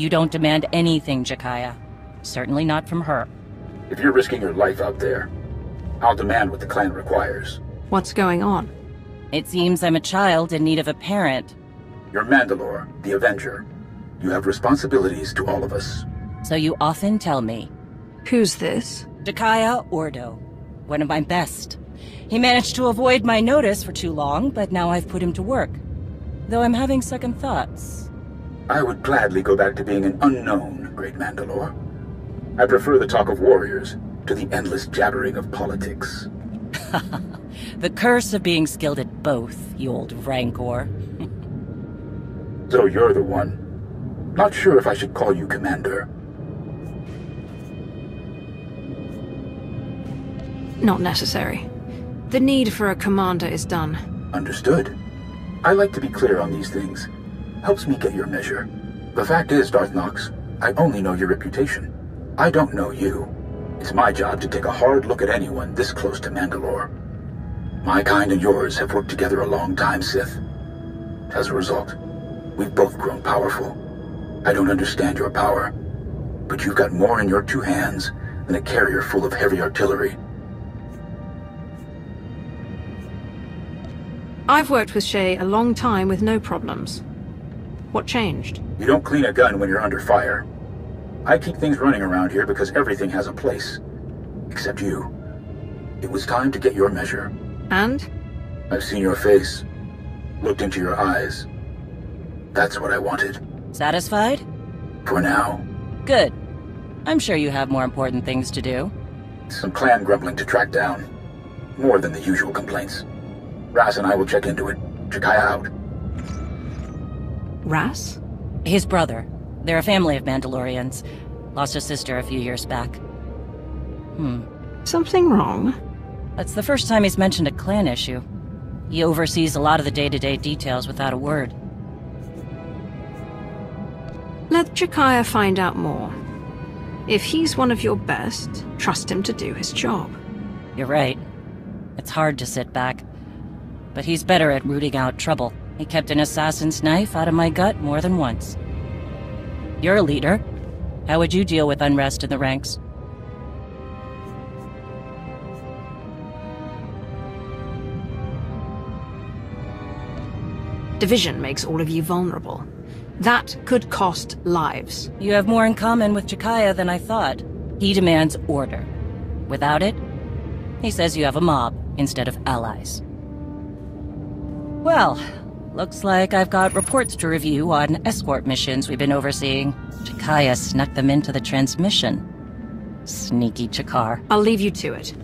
You don't demand anything, Jekiah. Certainly not from her. If you're risking your life out there, I'll demand what the clan requires. What's going on? It seems I'm a child in need of a parent. You're Mandalore, the Avenger. You have responsibilities to all of us. So you often tell me. Who's this? Jekiah Ordo. One of my best. He managed to avoid my notice for too long, but now I've put him to work. Though I'm having second thoughts. I would gladly go back to being an unknown, Great Mandalore. I prefer the talk of warriors to the endless jabbering of politics. The curse of being skilled at both, you old rancor. So you're the one. Not sure if I should call you Commander. Not necessary. The need for a commander is done. Understood. I like to be clear on these things. Helps me get your measure. The fact is, Darth Nox, I only know your reputation. I don't know you. It's my job to take a hard look at anyone this close to Mandalore. My kind and yours have worked together a long time, Sith. As a result, we've both grown powerful. I don't understand your power, but you've got more in your two hands than a carrier full of heavy artillery. I've worked with Shae a long time with no problems. What changed? You don't clean a gun when you're under fire. I keep things running around here because everything has a place. Except you. It was time to get your measure. And? I've seen your face. Looked into your eyes. That's what I wanted. Satisfied? For now. Good. I'm sure you have more important things to do. Some clan grumbling to track down. More than the usual complaints. Ras and I will check into it. Jekiah out. Ras? His brother. They're a family of Mandalorians. Lost a sister a few years back. Something wrong? That's the first time he's mentioned a clan issue. He oversees a lot of the day-to-day details without a word. Let Jekiah find out more. If he's one of your best, trust him to do his job. You're right. It's hard to sit back. But he's better at rooting out trouble. He kept an assassin's knife out of my gut more than once. You're a leader. How would you deal with unrest in the ranks? Division makes all of you vulnerable. That could cost lives. You have more in common with Jekiah than I thought. He demands order. Without it, he says you have a mob instead of allies. Well, looks like I've got reports to review on escort missions we've been overseeing. Jekiah snuck them into the transmission. Sneaky Chakar. I'll leave you to it.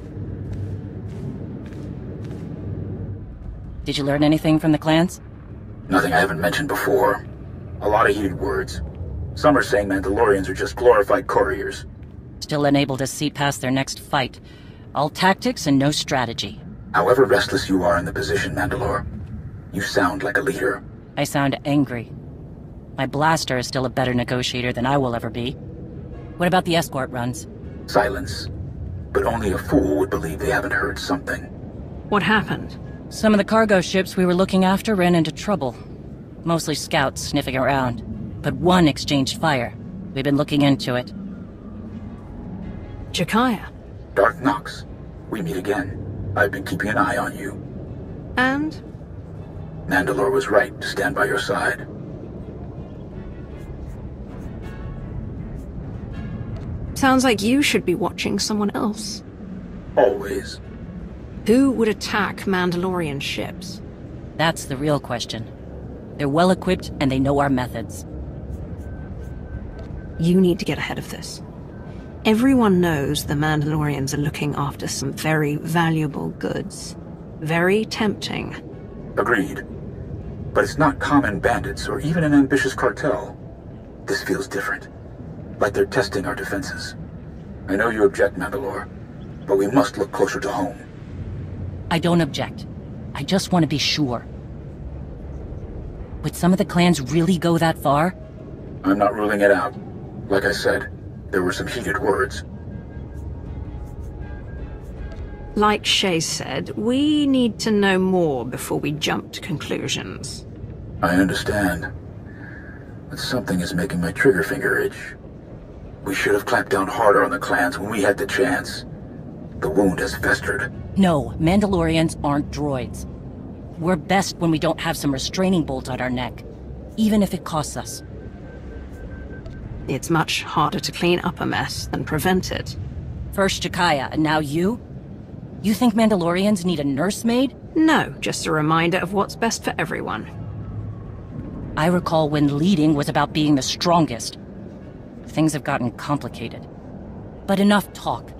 Did you learn anything from the clans? Nothing I haven't mentioned before. A lot of heated words. Some are saying Mandalorians are just glorified couriers. Still unable to see past their next fight. All tactics and no strategy. However restless you are in the position, Mandalore, you sound like a leader. I sound angry. My blaster is still a better negotiator than I will ever be. What about the escort runs? Silence. But only a fool would believe they haven't heard something. What happened? Some of the cargo ships we were looking after ran into trouble. Mostly scouts sniffing around. But one exchanged fire. We've been looking into it. Jekiah. Darth Nox. We meet again. I've been keeping an eye on you. And? Mandalore was right to stand by your side. Sounds like you should be watching someone else. Always. Who would attack Mandalorian ships? That's the real question. They're well equipped and they know our methods. You need to get ahead of this. Everyone knows the Mandalorians are looking after some very valuable goods. Very tempting. Agreed. But it's not common bandits or even an ambitious cartel. This feels different. Like they're testing our defenses. I know you object, Mandalore, but we must look closer to home. I don't object. I just want to be sure. Would some of the clans really go that far? I'm not ruling it out. Like I said, there were some heated words. Like Shae said, we need to know more before we jump to conclusions. I understand. but something is making my trigger finger itch. We should have clamped down harder on the clans when we had the chance. The wound has festered. No, Mandalorians aren't droids. We're best when we don't have some restraining bolt on our neck, even if it costs us. It's much harder to clean up a mess than prevent it. First Jekiah, and now you? You think Mandalorians need a nursemaid? No, just a reminder of what's best for everyone. I recall when leading was about being the strongest. Things have gotten complicated. But enough talk.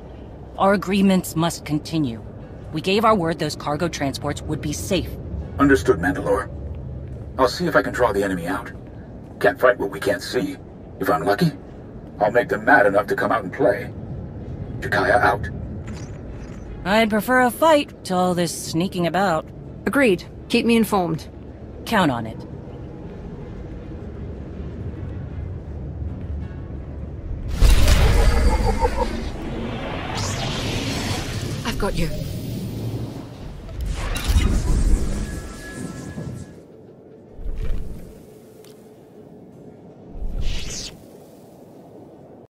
Our agreements must continue. We gave our word those cargo transports would be safe. Understood, Mandalore. I'll see if I can draw the enemy out. Can't fight what we can't see. If I'm lucky, I'll make them mad enough to come out and play. Jekiah out. I'd prefer a fight to all this sneaking about. Agreed. Keep me informed. Count on it. I've got you.